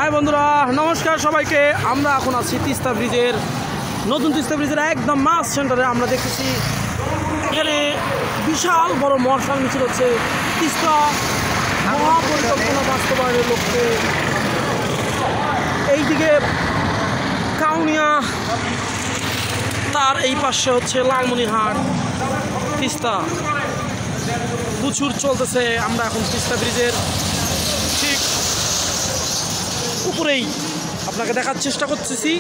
High বন্ধুরা, নমস্কার সবাইকে। আমরা এখন আছি তিস্তা ব্রিজের, নতুন তিস্তা ব্রিজের একদম মাস সেন্টারে। আমরা দেখতেছি এখানে বিশাল বড় মশাল মিছিল হচ্ছে তিস্তা মহাপরিকল্পনা বাস্তবায়নের লক্ষ্যে। এইদিকে কাউনিয়া, তার এই পাশে হচ্ছে লালমনিরহাট। তিস্তা প্রচুর চলতেছে। আমরা এখন তিস্তা ব্রিজের ঠিক উপরেই আপনাকে দেখার চেষ্টা করতেছি।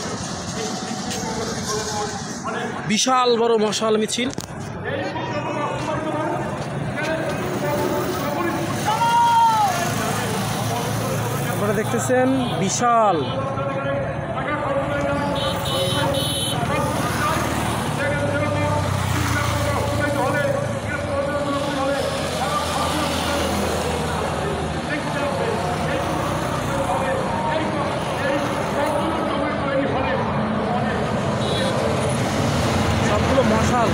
বিশাল বড় মশাল মিছিল। আপনারা দেখতেছেন বিশাল। মশাল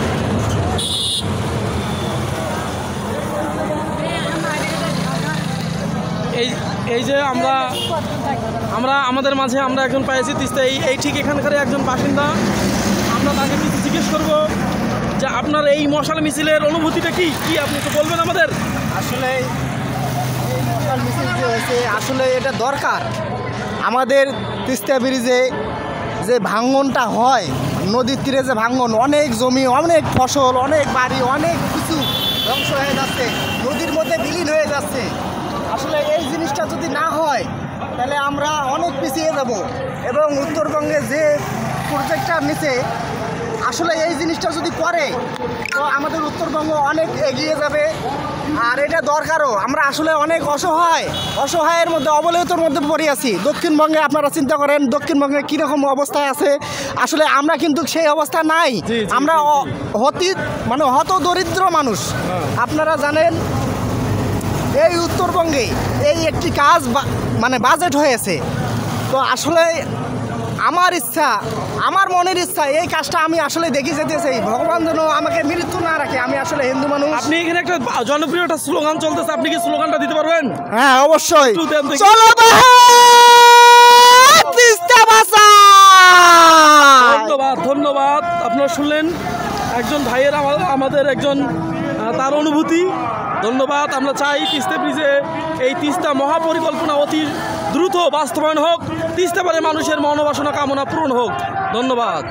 এই যে আমরা আমাদের মাঝে আমরা একজন পাইছি তিস্তা, এই ঠিক এখানকার একজন বাসিন্দা। আমরা তাকে কিছু জিজ্ঞেস করবো যে আপনার এই মশাল মিছিলের অনুভূতিটা কি আপনি তো বলবেন আমাদের। আসলে এই মশাল মিছিল যে হয়েছে, আসলে এটা দরকার। আমাদের তিস্তা ব্রিজে যে ভাঙনটা হয়, নদীর তীরে যে ভাঙন, অনেক জমি, অনেক ফসল, অনেক বাড়ি, অনেক কিছু ধ্বংস হয়ে যাচ্ছে, নদীর মধ্যে বিলীন হয়ে যাচ্ছে। আসলে এই জিনিসটা যদি না হয় তাহলে আমরা অনেক পিছিয়ে যাব। এবং উত্তরবঙ্গে যে প্রজেক্টটা নিচে, আসলে এই জিনিসটা যদি করে তো আমাদের উত্তরবঙ্গ অনেক এগিয়ে যাবে। আর এটা দরকারও। আমরা আসলে অনেক অসহায়ের মধ্যে, অবহেলিতর মধ্যে পড়ে আছি। দক্ষিণবঙ্গে আপনারা চিন্তা করেন দক্ষিণবঙ্গে কীরকম অবস্থায় আছে। আসলে আমরা কিন্তু সেই অবস্থা নাই। আমরা হত দরিদ্র মানুষ। আপনারা জানেন এই উত্তরবঙ্গে এই একটি কাজ বাজেট হয়েছে। তো আসলে আমার মনের ইচ্ছা এই কাজটা আমি আসলে দেখে যেতে চাই। ভগবান যেন আমাকে মৃত্যু না রাখে। আমি আসলে হিন্দু মানুষ। আপনি এখানে একটা জনপ্রিয় একটা স্লোগান চলতেছে, আপনি কি স্লোগানটা দিতে পারবেন? হ্যাঁ, অবশ্যই। চলো তিস্তা বাঁচাও। ধন্যবাদ। আপনারা শুনলেন একজন ভাইয়ের আমাদের একজন তার অনুভূতি। ধন্যবাদ। আমরা চাই তিস্তা ব্রিজে এই তিস্তা মহাপরিকল্পনা অতি দ্রুত বাস্তবায়ন হোক, তিস্তা পারে মানুষের মনোবাসনা কামনা পূরণ হোক। ধন্যবাদ।